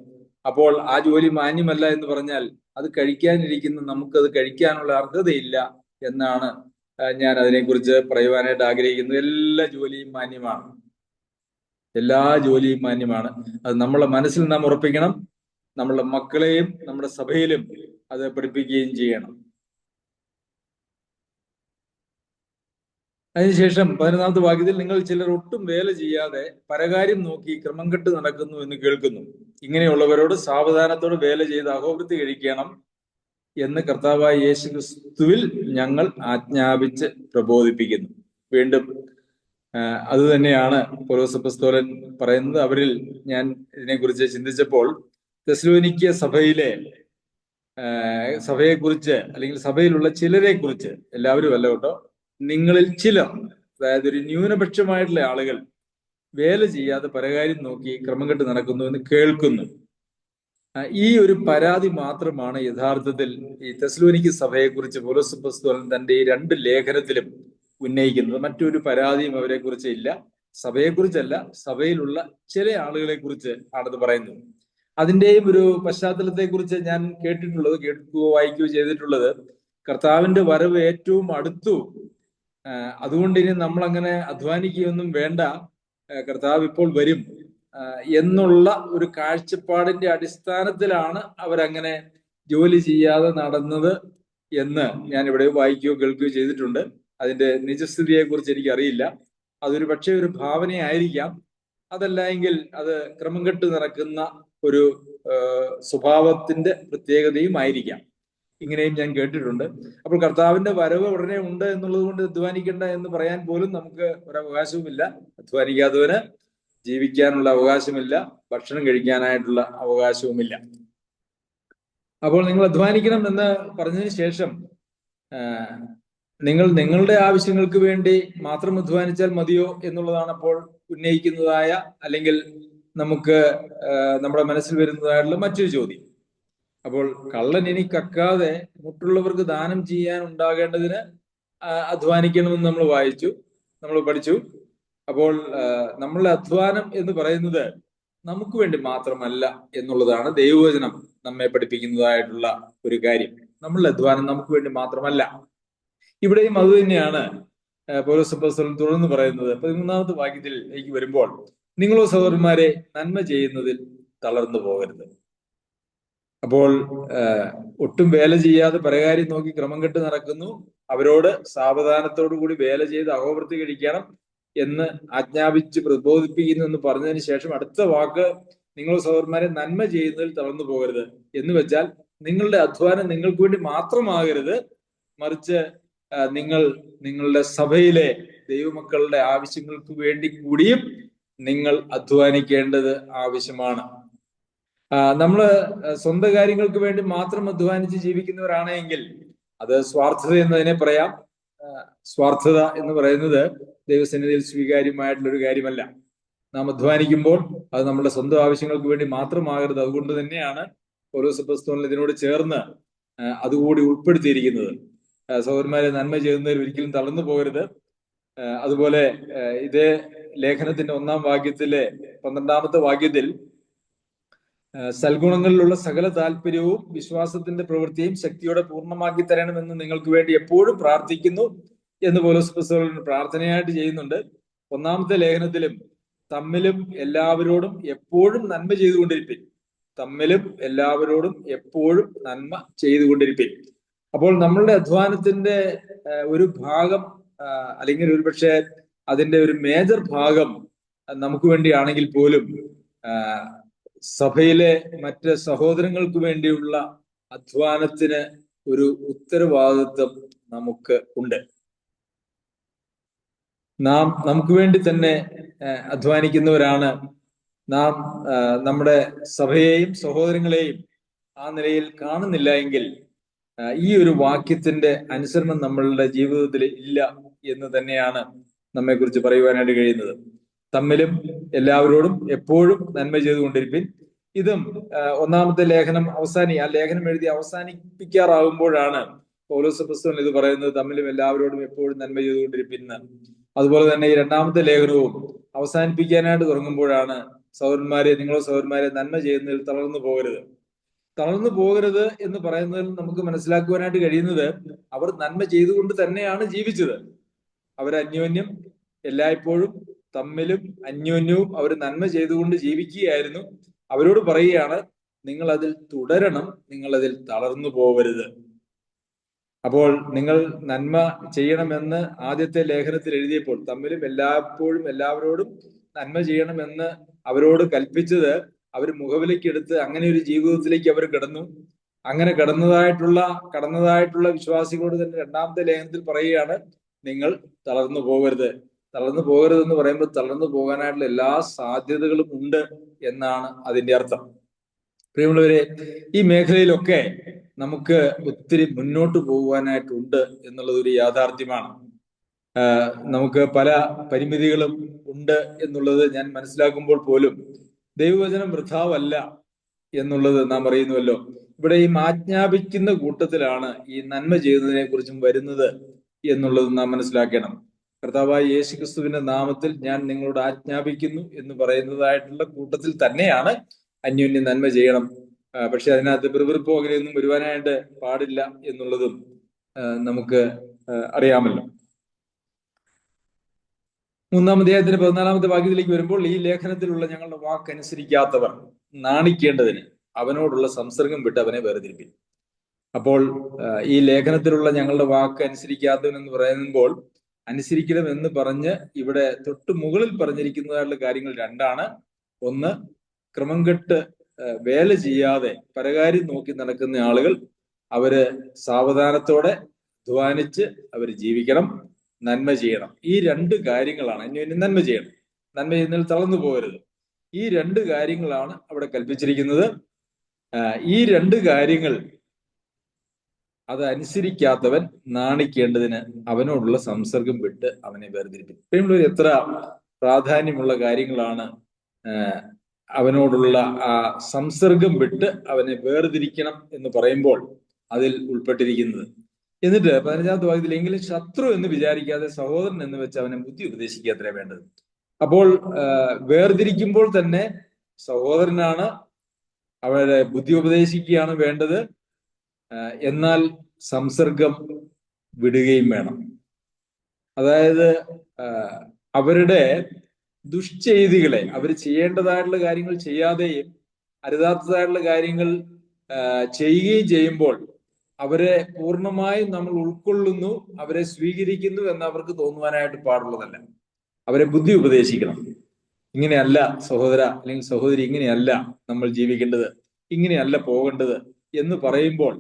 അപ്പോൾ ആ ജോലി മാന്യമല്ല എന്ന് പറഞ്ഞാൽ അത് കഴിക്കാനിരിക്കുന്ന നമുക്കത് കഴിക്കാനുള്ള അർഹതയില്ല എന്നാണ് ഞാൻ അതിനെക്കുറിച്ച് പറയുവാനായിട്ട് ആഗ്രഹിക്കുന്നത്. എല്ലാ ജോലിയും മാന്യമാണ്, എല്ലാ ജോലിയും മാന്യമാണ്. അത് നമ്മളെ മനസ്സിൽ നാം ഉറപ്പിക്കണം. നമ്മളുടെ മക്കളെയും നമ്മുടെ സഭയിലും അത് പഠിപ്പിക്കുകയും ചെയ്യണം. അതിനുശേഷം 11ാമത്തെ വാക്യത്തിൽ, നിങ്ങൾ ചിലർ ഒട്ടും വേല ചെയ്യാതെ പരകാര്യം നോക്കി ക്രമം കെട്ട് നടക്കുന്നു എന്ന് കേൾക്കുന്നു. ഇങ്ങനെയുള്ളവരോട് സാവധാനത്തോടെ വേല ചെയ്ത് അഹോവൃത്തി കഴിക്കണം എന്ന് കർത്താവായ യേശു ക്രിസ്തുവിൽ ഞങ്ങൾ ആജ്ഞാപിച്ച് പ്രബോധിപ്പിക്കുന്നു. വീണ്ടും അത് തന്നെയാണ് പൗലോസ് അപ്പോസ്തലൻ പറയുന്നത്. അവരിൽ ഞാൻ ഇതിനെക്കുറിച്ച് ചിന്തിച്ചപ്പോൾ തെസ്സലോനിക്യ സഭയെക്കുറിച്ച്, അല്ലെങ്കിൽ സഭയിലുള്ള ചിലരെ കുറിച്ച്, എല്ലാവരും അല്ല കേട്ടോ, നിങ്ങളിൽ ചിലർ, അതായത് ഒരു ന്യൂനപക്ഷമായിട്ടുള്ള ആളുകൾ വേല ചെയ്യാതെ പരകാര്യം നോക്കി ക്രമം കെട്ട് നടക്കുന്നു എന്ന് കേൾക്കുന്നു. ഈ ഒരു പരാതി മാത്രമാണ് യഥാർത്ഥത്തിൽ ഈ തെസ്സലോനിക്യ സഭയെക്കുറിച്ച് പൗലോസ് അപ്പോസ്തലൻ തന്റെ ഈ 2 ലേഖനത്തിലും ഉന്നയിക്കുന്നത്. മറ്റൊരു പരാതിയും അവരെ കുറിച്ച് ഇല്ല. സഭയെക്കുറിച്ചല്ല, സഭയിലുള്ള ചില ആളുകളെ കുറിച്ച് ആണത് പറയുന്നത്. അതിന്റെയും ഒരു പശ്ചാത്തലത്തെ കുറിച്ച് ഞാൻ കേട്ടിട്ടുള്ളത്, കേൾക്കുകയോ വായിക്കുകയോ ചെയ്തിട്ടുള്ളത്, കർത്താവിന്റെ വരവ് ഏറ്റവും അടുത്തു അതുകൊണ്ട് ഇനി നമ്മൾ അങ്ങനെ അധ്വാനിക്കുകയൊന്നും വേണ്ട, കർത്താവ് ഇപ്പോൾ വരും എന്നുള്ള ഒരു കാഴ്ചപ്പാടിന്റെ അടിസ്ഥാനത്തിലാണ് അവരങ്ങനെ ജോലി ചെയ്യാതെ നടന്നത് എന്ന് ഞാൻ ഇവിടെ വായിക്കുകയോ കേൾക്കുകയോ ചെയ്തിട്ടുണ്ട്. അതിന്റെ നിജസ്ഥിതിയെ കുറിച്ച് എനിക്കറിയില്ല. അതൊരു പക്ഷേ ഒരു ഭാവനയായിരിക്കാം. അതല്ല എങ്കിൽ അത് ക്രമം കെട്ട് നടക്കുന്ന ഒരു സ്വഭാവത്തിന്റെ പ്രത്യേകതയും ആയിരിക്കാം. ഇങ്ങനെയും ഞാൻ കേട്ടിട്ടുണ്ട്. അപ്പോൾ കർത്താവിന്റെ വരവ് ഉടനെ ഉണ്ട് എന്നുള്ളത് കൊണ്ട് അധ്വാനിക്കേണ്ട എന്ന് പറയാൻ പോലും നമുക്ക് ഒരവകാശവുമില്ല. അധ്വാനിക്കാത്തവന് ജീവിക്കാനുള്ള അവകാശമില്ല, ഭക്ഷണം കഴിക്കാനായിട്ടുള്ള അവകാശവുമില്ല. അപ്പോൾ നിങ്ങൾ അധ്വാനിക്കണം എന്ന് പറഞ്ഞതിന് ശേഷം നിങ്ങൾ നിങ്ങളുടെ ആവശ്യങ്ങൾക്ക് വേണ്ടി മാത്രം അധ്വാനിച്ചാൽ മതിയോ എന്നുള്ളതാണ് അപ്പോൾ ഉന്നയിക്കുന്നതായ, അല്ലെങ്കിൽ നമുക്ക് നമ്മുടെ മനസ്സിൽ വരുന്നതായിട്ടുള്ള മറ്റൊരു ചോദ്യം. അപ്പോൾ കള്ളൻ ഇനി കക്കാതെ മറ്റുള്ളവർക്ക് ദാനം ചെയ്യാൻ ഉണ്ടാകേണ്ടതിന് അധ്വാനിക്കണമെന്ന് നമ്മൾ പഠിച്ചു. അപ്പോൾ നമ്മളുടെ അധ്വാനം എന്ന് പറയുന്നത് നമുക്ക് വേണ്ടി മാത്രമല്ല എന്നുള്ളതാണ് ദൈവവചനം നമ്മെ പഠിപ്പിക്കുന്നതായിട്ടുള്ള ഒരു കാര്യം. നമ്മളുടെ അധ്വാനം നമുക്ക് വേണ്ടി മാത്രമല്ല. ഇവിടെയും അത് തന്നെയാണ് പൗലോസ് അപ്പോസ്തലൻ തുടർന്ന് പറയുന്നത്. 13ാമത്തെ വാക്യത്തിലേക്ക് വരുമ്പോൾ, നിങ്ങളോ സഹോദരന്മാരെ നന്മ ചെയ്യുന്നതിൽ തളർന്നു പോകരുത്. അപ്പോൾ ഒട്ടും വേല ചെയ്യാതെ പരകാര്യം നോക്കി ക്രമം കെട്ട് നടക്കുന്നു, അവരോട് സാവധാനത്തോടു കൂടി വേല ചെയ്ത് അഹോവൃത്തി കഴിക്കണം എന്ന് ആജ്ഞാപിച്ച് പ്രബോധിപ്പിക്കുന്നു എന്ന് പറഞ്ഞതിന് ശേഷം അടുത്ത വാക്ക്, നിങ്ങൾ സഹോദരന്മാരെ നന്മ ചെയ്യുന്നതിൽ തളർന്നു പോകരുത് എന്ന് വെച്ചാൽ നിങ്ങളുടെ അധ്വാനം നിങ്ങൾക്ക് വേണ്ടി മാത്രമാകരുത്, മറിച്ച് നിങ്ങളുടെ സഭയിലെ ദൈവമക്കളുടെ ആവശ്യങ്ങൾക്ക് വേണ്ടി കൂടിയും നിങ്ങൾ അധ്വാനിക്കേണ്ടത് ആവശ്യമാണ്. നമ്മള് സ്വന്തം കാര്യങ്ങൾക്ക് വേണ്ടി മാത്രം അധ്വാനിച്ച് ജീവിക്കുന്നവരാണെങ്കിൽ അത് സ്വാർത്ഥത എന്നതിനെ പറയാം. സ്വാർത്ഥത എന്ന് പറയുന്നത് ദൈവസന്നിധിയിൽ സ്വീകാര്യമായിട്ടുള്ള ഒരു കാര്യമല്ല. നാം അധ്വാനിക്കുമ്പോൾ അത് നമ്മുടെ സ്വന്തം ആവശ്യങ്ങൾക്ക് വേണ്ടി മാത്രമാകരുത്. അതുകൊണ്ട് തന്നെയാണ് പൗലോസ് അപ്പോസ്തലൻ ഇതിനോട് ചേർന്ന് അതുകൂടി ഉൾപ്പെടുത്തിയിരിക്കുന്നത്. സഹോദരന്മാരെ നന്മ ചെയ്യുന്നതിൽ ഒരിക്കലും തളർന്നു പോകരുത്. അതുപോലെ ഇതേ ലേഖനത്തിന്റെ 1-ാം വാക്യത്തിലെ 12ാമത്തെ വാക്യത്തിൽ സൽഗുണങ്ങളിലുള്ള സകല താല്പര്യവും വിശ്വാസത്തിന്റെ പ്രവൃത്തിയും ശക്തിയോടെ പൂർണ്ണമാക്കി തരണമെന്ന് നിങ്ങൾക്ക് വേണ്ടി എപ്പോഴും പ്രാർത്ഥിക്കുന്നു എന്ന് പൗലോസ് അപ്പോസ്തലൻ പ്രാർത്ഥനയായിട്ട് ചെയ്യുന്നുണ്ട്. 1-ാമത്തെ ലേഖനത്തിലും തമ്മിലും എല്ലാവരോടും എപ്പോഴും നന്മ ചെയ്തുകൊണ്ടിരിപ്പിൻ, തമ്മിലും എല്ലാവരോടും എപ്പോഴും നന്മ ചെയ്തുകൊണ്ടിരിപ്പിൻ. അപ്പോൾ നമ്മളുടെ അധ്വാനത്തിന്റെ ഒരു ഭാഗം, അല്ലെങ്കിൽ ഒരുപക്ഷെ അതിന്റെ ഒരു മേജർ ഭാഗം നമുക്ക് വേണ്ടിയാണെങ്കിൽ പോലും സഭയിലെ മറ്റ് സഹോദരങ്ങൾക്ക് വേണ്ടിയുള്ള അധ്വാനത്തിന് ഒരു ഉത്തരവാദിത്വം നമുക്ക് ഉണ്ട്. നാം നമുക്ക് വേണ്ടി തന്നെ അധ്വാനിക്കുന്നവരാണ്. നാം നമ്മുടെ സഭയെയും സഹോദരങ്ങളെയും ആ നിലയിൽ കാണുന്നില്ല എങ്കിൽ ഈ ഒരു വാക്യത്തിന്റെ അനുസരണം നമ്മളുടെ ജീവിതത്തിൽ ഇല്ല എന്ന് തന്നെയാണ് നമ്മെക്കുറിച്ച് പറയുവാനായിട്ട് കഴിയുന്നത്. തമ്മിലും എല്ലാവരോടും എപ്പോഴും നന്മ ചെയ്തുകൊണ്ടിരിപ്പിൻ. ഇതും 1-ാമത്തെ ലേഖനം ആ ലേഖനം എഴുതി അവസാനിപ്പിക്കാറാകുമ്പോഴാണ് പൗലോസ് അപ്പോസ്തലൻ ഇത് പറയുന്നത്, തമ്മിലും എല്ലാവരോടും എപ്പോഴും നന്മ ചെയ്തുകൊണ്ടിരിപ്പിൻ. അതുപോലെ തന്നെ ഈ 2-ാമത്തെ ലേഖനവും അവസാനിപ്പിക്കാനായിട്ട് തുടങ്ങുമ്പോഴാണ് നിങ്ങളോ സഹോദരന്മാരെ നന്മ ചെയ്യുന്നതിൽ തളർന്നു പോകരുത് എന്ന് പറയുന്നതിൽ നമുക്ക് മനസ്സിലാക്കുവാനായിട്ട് കഴിയുന്നത്, അവർ നന്മ ചെയ്തുകൊണ്ട് തന്നെയാണ് ജീവിച്ചത്. അവർ അന്യോന്യം എല്ലായ്പ്പോഴും തമ്മിലും അന്യോന്യവും അവർ നന്മ ചെയ്തുകൊണ്ട് ജീവിക്കുകയായിരുന്നു. അവരോട് പറയുകയാണ്, നിങ്ങൾ അതിൽ തുടരണം, നിങ്ങൾ അതിൽ തളർന്നു പോകരുത്. അപ്പോൾ നിങ്ങൾ നന്മ ചെയ്യണമെന്ന് ആദ്യത്തെ ലേഖനത്തിൽ എഴുതിയപ്പോൾ തമ്മിലും എല്ലാവരോടും നന്മ ചെയ്യണമെന്ന് അവരോട് കൽപ്പിച്ചത് അവർ മുഖവിലക്കെടുത്ത് അങ്ങനെ ഒരു ജീവിതത്തിലേക്ക് അവർ കിടന്നു. അങ്ങനെ കടന്നതായിട്ടുള്ള വിശ്വാസികളോട് തന്നെ 2-ാമത്തെ ലേഖനത്തിൽ പറയുകയാണ്, നിങ്ങൾ തളർന്നു പോകരുത് എന്ന് പറയുമ്പോൾ തളർന്നു പോകാനായിട്ടുള്ള എല്ലാ സാധ്യതകളും ഉണ്ട് എന്നാണ് അതിന്റെ അർത്ഥം. പ്രിയമുള്ളവരെ, ഈ മേഖലയിലൊക്കെ നമുക്ക് ഒത്തിരി മുന്നോട്ട് പോകുവാനായിട്ടുണ്ട് എന്നുള്ളത് ഒരു യാഥാർത്ഥ്യമാണ്. നമുക്ക് പല പരിമിതികളും ഉണ്ട് എന്നുള്ളത് ഞാൻ മനസ്സിലാക്കുമ്പോൾ പോലും ദൈവവചനം വൃഥാവല്ല എന്നുള്ളത് നാം അറിയുന്നുവല്ലോ. ഇവിടെ ഈ ആജ്ഞാപിക്കുന്ന കൂട്ടത്തിലാണ് ഈ നന്മ ചെയ്യുന്നതിനെ കുറിച്ചും വരുന്നത് എന്നുള്ളത് നാം മനസ്സിലാക്കണം. കർത്താവായ യേശുക്രിസ്തുവിന്റെ നാമത്തിൽ ഞാൻ നിങ്ങളോട് ആജ്ഞാപിക്കുന്നു എന്ന് പറയുന്നതായിട്ടുള്ള കൂട്ടത്തിൽ തന്നെയാണ് അന്യോന്യം നന്മ ചെയ്യണം. പക്ഷെ അതിനകത്ത് പിറുപിറുപ്പോ അങ്ങനെയൊന്നും വരുവാനായിട്ട് പാടില്ല എന്നുള്ളതും നമുക്ക് അറിയാമല്ലോ. 3-ാം അധ്യായത്തിന്റെ 14-ാമത്തെ വാക്യത്തിലേക്ക് വരുമ്പോൾ, ഈ ലേഖനത്തിലുള്ള ഞങ്ങളുടെ വാക്കനുസരിക്കാത്തവർ നാണിക്കേണ്ടതിന് അവനോടുള്ള സംസർഗം വിട്ട് അവനെ വേർതിരിപ്പിക്കും. അപ്പോൾ ഈ ലേഖനത്തിലുള്ള ഞങ്ങളുടെ വാക്ക് അനുസരിക്കാത്തവൻ എന്ന് പറയുമ്പോൾ, അനുസരിക്കണം എന്ന് പറഞ്ഞ് ഇവിടെ തൊട്ട് മുകളിൽ പറഞ്ഞിരിക്കുന്നതായിട്ടുള്ള കാര്യങ്ങൾ രണ്ടാണ്. ഒന്ന്, ക്രമം കെട്ട് വേല ചെയ്യാതെ പരകാര്യം നോക്കി നടക്കുന്ന ആളുകൾ, അവര് സാവധാനത്തോടെ അധ്വാനിച്ച് അവർ ജീവിക്കണം, നന്മ ചെയ്യണം. ഈ രണ്ട് കാര്യങ്ങളാണ്. ഇനി നന്മ ചെയ്യണം, നന്മ ചെയ്യുന്നതിൽ തളർന്നു പോകരുത്. ഈ രണ്ട് കാര്യങ്ങളാണ് അവിടെ കൽപ്പിച്ചിരിക്കുന്നത്. ഈ രണ്ട് കാര്യങ്ങൾ അത് അനുസരിക്കാത്തവൻ നാണിക്കേണ്ടതിന് അവനോടുള്ള സംസർഗം വിട്ട് അവനെ വേർതിരിപ്പിക്കും. എത്ര പ്രാധാന്യമുള്ള കാര്യങ്ങളാണ് അവനോടുള്ള ആ സംസർഗം വിട്ട് അവനെ വേർതിരിക്കണം എന്ന് പറയുമ്പോൾ അതിൽ ഉൾപ്പെട്ടിരിക്കുന്നത്. എന്നിട്ട് 15-ാമത്തെ വാക്യത്തിൽ, എങ്കിലും ശത്രു എന്ന് വിചാരിക്കാതെ സഹോദരൻ എന്ന് വെച്ച് അവനെ ബുദ്ധി ഉപദേശിക്കുക അത്രേ വേണ്ടത്. അപ്പോൾ വേർതിരിക്കുമ്പോൾ തന്നെ സഹോദരനാണ്, അവരെ ബുദ്ധി ഉപദേശിക്കുകയാണ് വേണ്ടത്. എന്നാൽ സംസർഗം വിടുകയും വേണം. അതായത് അവരുടെ ദുഷ്ചെയ്തികളെ, അവർ ചെയ്യേണ്ടതായിട്ടുള്ള കാര്യങ്ങൾ ചെയ്യാതെയും അരുതാത്തതായിട്ടുള്ള കാര്യങ്ങൾ ചെയ്യുകയും ചെയ്യുമ്പോൾ അവരെ പൂർണ്ണമായും നമ്മൾ ഉൾക്കൊള്ളുന്നു, അവരെ സ്വീകരിക്കുന്നു എന്ന് അവർക്ക് തോന്നുവാനായിട്ട് പാടുള്ളതല്ല. അവരെ ബുദ്ധി ഉപദേശിക്കണം. ഇങ്ങനെയല്ല സഹോദര അല്ലെങ്കിൽ സഹോദരി, ഇങ്ങനെയല്ല നമ്മൾ ജീവിക്കേണ്ടത്, ഇങ്ങനെയല്ല പോകേണ്ടത് എന്ന് പറയുമ്പോൾ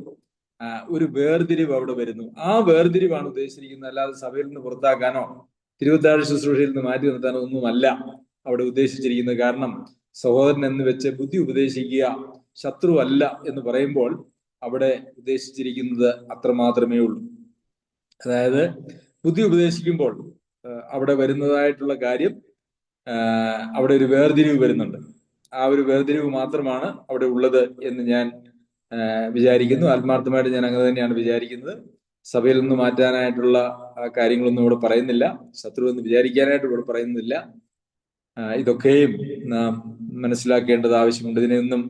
ഒരു വേർതിരിവ് അവിടെ വരുന്നു. ആ വേർതിരിവാണ് ഉദ്ദേശിച്ചിരിക്കുന്നത്. അല്ലാതെ സഭയിൽ നിന്ന് പുറത്താക്കാനോ തിരുവത്താഴ് ശുശ്രൂഷയിൽ നിന്ന് മാറ്റി നിർത്താനോ ഒന്നുമല്ല അവിടെ ഉദ്ദേശിച്ചിരിക്കുന്നത്. കാരണം സഹോദരൻ എന്ന് വെച്ച് ബുദ്ധി ഉപദേശിക്കുക ശത്രു അല്ല എന്ന് പറയുമ്പോൾ അവിടെ ഉദ്ദേശിച്ചിരിക്കുന്നത് അത്രമാത്രമേ ഉള്ളൂ. അതായത് ബുദ്ധി ഉപദേശിക്കുമ്പോൾ അവിടെ വരുന്നതായിട്ടുള്ള കാര്യം, അവിടെ ഒരു വേർതിരിവ് വരുന്നുണ്ട്. ആ ഒരു വേർതിരിവ് മാത്രമാണ് അവിടെ ഉള്ളത് എന്ന് ഞാൻ വിചാരിക്കുന്നു. ആത്മാർത്ഥമായിട്ട് ഞാൻ അങ്ങനെ തന്നെയാണ് വിചാരിക്കുന്നത്. സഭയിൽ നിന്ന് മാറ്റാനായിട്ടുള്ള കാര്യങ്ങളൊന്നും ഇവിടെ പറയുന്നില്ല, ശത്രു എന്ന് വിചാരിക്കാനായിട്ട് ഇവിടെ പറയുന്നില്ല. ഇതൊക്കെയും നാം മനസ്സിലാക്കേണ്ടത് ആവശ്യമുണ്ട്. ഇതിനൊന്നും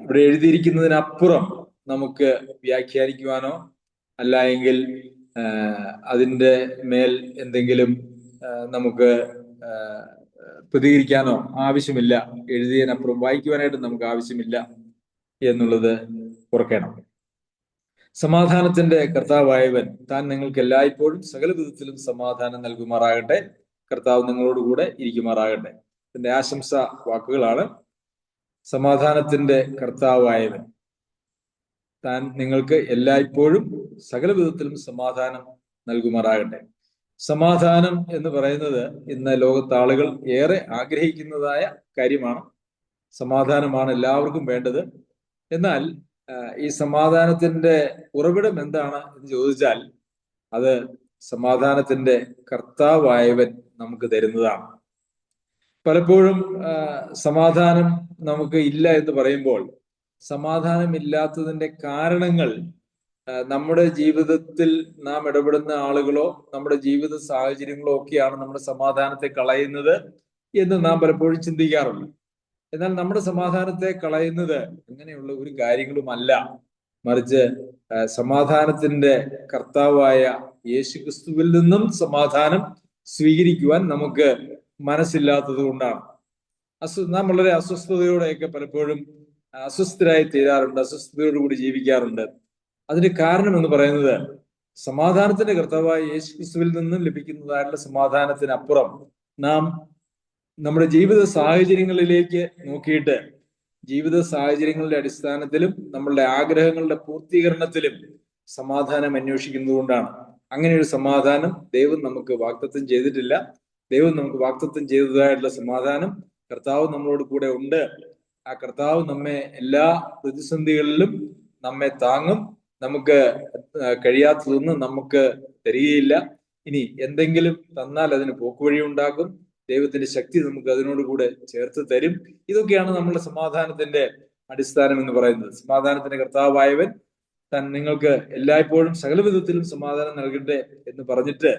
ഇവിടെ എഴുതിയിരിക്കുന്നതിനപ്പുറം നമുക്ക് വ്യാഖ്യാനിക്കുവാനോ അല്ല എങ്കിൽ അതിൻ്റെ മേൽ എന്തെങ്കിലും നമുക്ക് പ്രതികരിക്കാനോ ആവശ്യമില്ല. എഴുതിയതിനപ്പുറം വായിക്കുവാനായിട്ട് നമുക്ക് ആവശ്യമില്ല എന്നുള്ളത് ഓർക്കണം. സമാധാനത്തിന്റെ കർത്താവായവൻ താൻ നിങ്ങൾക്ക് എല്ലായ്പ്പോഴും സകല വിധത്തിലും സമാധാനം നൽകുമാറാകട്ടെ. കർത്താവ് നിങ്ങളോടുകൂടെ ഇരിക്കുമാറാകട്ടെ. ഇതിന്റെ ആശംസ വാക്കുകളാണ്. സമാധാനത്തിന്റെ കർത്താവായവൻ താൻ നിങ്ങൾക്ക് എല്ലായ്പ്പോഴും സകല വിധത്തിലും സമാധാനം നൽകുമാറാകട്ടെ. സമാധാനം എന്ന് പറയുന്നത് ഇന്ന് ലോകത്ത് ആളുകൾ ഏറെ ആഗ്രഹിക്കുന്നതായ കാര്യമാണ്. സമാധാനമാണ് എല്ലാവർക്കും വേണ്ടത്. എന്നാൽ ഈ സമാധാനത്തിന്റെ ഉറവിടം എന്താണ് എന്ന് ചോദിച്ചാൽ അത് സമാധാനത്തിന്റെ കർത്താവായവൻ നമുക്ക് തരുന്നതാണ്. പലപ്പോഴും സമാധാനം നമുക്ക് ഇല്ല എന്ന് പറയുമ്പോൾ സമാധാനമില്ലാത്തതിന്റെ കാരണങ്ങൾ നമ്മുടെ ജീവിതത്തിൽ നാം ഇടപെടുന്ന ആളുകളോ നമ്മുടെ ജീവിത സാഹചര്യങ്ങളോ ഒക്കെയാണ് നമ്മുടെ സമാധാനത്തെ കളയുന്നത് എന്ന് നാം പലപ്പോഴും ചിന്തിക്കാറുണ്ട്. എന്നാൽ നമ്മുടെ സമാധാനത്തെ കളയുന്നത് അങ്ങനെയുള്ള ഒരു കാര്യങ്ങളുമല്ല. മറിച്ച് സമാധാനത്തിന്റെ കർത്താവായ യേശുക്രിസ്തുവിൽ നിന്നും സമാധാനം സ്വീകരിക്കുവാൻ നമുക്ക് മനസ്സില്ലാത്തത് കൊണ്ടാണ്. നാം വളരെ അസ്വസ്ഥതയോടെയൊക്കെ പലപ്പോഴും അസ്വസ്ഥരായി തീരാറുണ്ട്, അസ്വസ്ഥതയോടുകൂടി ജീവിക്കാറുണ്ട്. അതിന്റെ കാരണം എന്ന് പറയുന്നത് സമാധാനത്തിന്റെ കർത്താവായ യേശുക്രിസ്തുവിൽ നിന്നും ലഭിക്കുന്നതായിട്ടുള്ള സമാധാനത്തിനപ്പുറം നാം നമ്മുടെ ജീവിത സാഹചര്യങ്ങളിലേക്ക് നോക്കിയിട്ട് ജീവിത സാഹചര്യങ്ങളുടെ അടിസ്ഥാനത്തിലും നമ്മളുടെ ആഗ്രഹങ്ങളുടെ പൂർത്തീകരണത്തിലും സമാധാനം അന്വേഷിക്കുന്നത് കൊണ്ടാണ്. അങ്ങനെ ഒരു സമാധാനം ദൈവം നമുക്ക് വാഗ്ദത്തം ചെയ്തിട്ടില്ല. ദൈവം നമുക്ക് വാഗ്ദത്തം ചെയ്തതായിട്ടുള്ള സമാധാനം കർത്താവ് നമ്മളോട് കൂടെ ഉണ്ട്. ആ കർത്താവ് നമ്മെ എല്ലാ പ്രതിസന്ധികളിലും നമ്മെ താങ്ങും. നമുക്ക് കഴിയാത്തതൊന്നും നമുക്ക് തരികയില്ല. ഇനി എന്തെങ്കിലും തന്നാൽ അതിന് പോക്കുവഴി ഉണ്ടാക്കും. ദൈവത്തിന്റെ ശക്തി നമുക്ക് അതിനോടുകൂടെ ചേർത്ത് തരും. ഇതൊക്കെയാണ് നമ്മുടെ സമാധാനത്തിന്റെ അടിസ്ഥാനം എന്ന് പറയുന്നത്. സമാധാനത്തിന്റെ കർത്താവായവൻ താൻ നിങ്ങൾക്ക് എല്ലായ്പ്പോഴും സകല വിധത്തിലും സമാധാനം നൽകട്ടെ എന്ന് പറഞ്ഞിട്ട്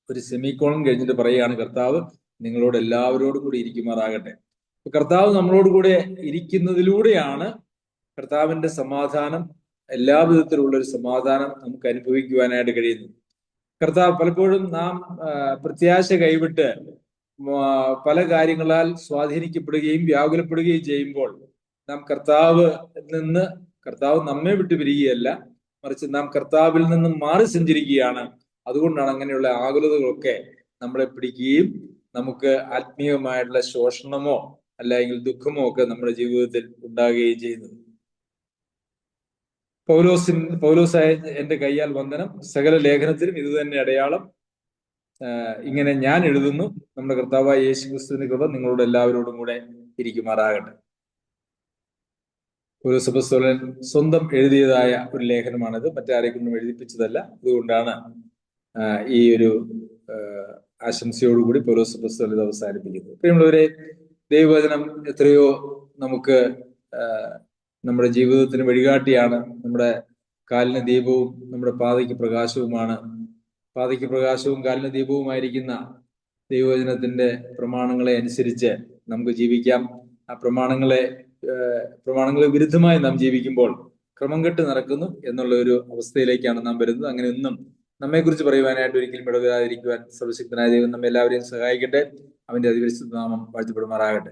ഒരു സെമിക്കോളൻ കഴിഞ്ഞിട്ട് പറയുകയാണ്, കർത്താവ് നിങ്ങളോട് എല്ലാവരോടും കൂടി ഇരിക്കുമാറാകട്ടെ. കർത്താവ് നമ്മളോട് കൂടെ ഇരിക്കുന്നതിലൂടെയാണ് കർത്താവിന്റെ സമാധാനം, എല്ലാ വിധത്തിലുള്ള ഒരു സമാധാനം നമുക്ക് അനുഭവിക്കുവാനായിട്ട് കഴിയുന്നത്. കർത്താവ് പലപ്പോഴും നാം പ്രത്യാശ കൈവിട്ട് പല കാര്യങ്ങളാൽ സ്വാധീനിക്കപ്പെടുകയും വ്യാകുലപ്പെടുകയും ചെയ്യുമ്പോൾ നാം കർത്താവ് നമ്മെ വിട്ടു പിരിയുകയല്ല, മറിച്ച് നാം കർത്താവിൽ നിന്നും മാറി സഞ്ചരിക്കുകയാണ്. അതുകൊണ്ടാണ് അങ്ങനെയുള്ള ആകുലതകളൊക്കെ നമ്മളെ പിടിക്കുകയും നമുക്ക് ആത്മീയമായിട്ടുള്ള ശോഷണമോ അല്ലെങ്കിൽ ദുഃഖമോ ഒക്കെ നമ്മുടെ ജീവിതത്തിൽ ഉണ്ടാകുകയും ചെയ്യുന്നത്. പൗലോസായ എന്റെ കയ്യാൽ വന്ദനം, സകല ലേഖനത്തിലും ഇത് തന്നെ അടയാളം. ഇങ്ങനെ ഞാൻ എഴുതുന്നു. നമ്മുടെ കർത്താവായ യേശു ക്രിസ്തുവിന്റെ കൃപ നിങ്ങളോട് എല്ലാവരോടും കൂടെ ഇരിക്കുമാറാകട്ടെ. പൗലോസ് അപ്പോസ്തലൻ സ്വന്തം എഴുതിയതായ ഒരു ലേഖനമാണിത്, മറ്റാരെക്കൊണ്ടും എഴുതിപ്പിച്ചതല്ല. അതുകൊണ്ടാണ് ഈ ഒരു ആശംസയോടുകൂടി പൗലോസ് അപ്പോസ്തലൻ ഇത് അവസാനിപ്പിക്കുന്നത്. പ്രിയമുള്ളവരെ, ദൈവവചനം എത്രയോ നമുക്ക് നമ്മുടെ ജീവിതത്തിന് വഴികാട്ടിയാണ്. നമ്മുടെ കാലിന് ദീപവും നമ്മുടെ പാതയ്ക്ക് പ്രകാശവുമാണ്. പാതയ്ക്ക് പ്രകാശവും കാലിന് ദീപവുമായിരിക്കുന്ന ദൈവവചനത്തിന്റെ പ്രമാണങ്ങളെ അനുസരിച്ച് നമുക്ക് ജീവിക്കാം. ആ പ്രമാണങ്ങളെ വിരുദ്ധമായി നാം ജീവിക്കുമ്പോൾ ക്രമം കെട്ട് നടക്കുന്നു എന്നുള്ള ഒരു അവസ്ഥയിലേക്കാണ് നാം വരുന്നത്. അങ്ങനെ ഒന്നും നമ്മെക്കുറിച്ച് പറയുവാനായിട്ട് ഒരിക്കലും ഇടവരാതിരിക്കുവാൻ സർവശക്തനായ ദൈവം നമ്മെ എല്ലാവരെയും സഹായിക്കട്ടെ. അവന്റെ അതിപരിശുദ്ധ നാമം വാഴ്ത്തപ്പെടുമാറാകട്ടെ.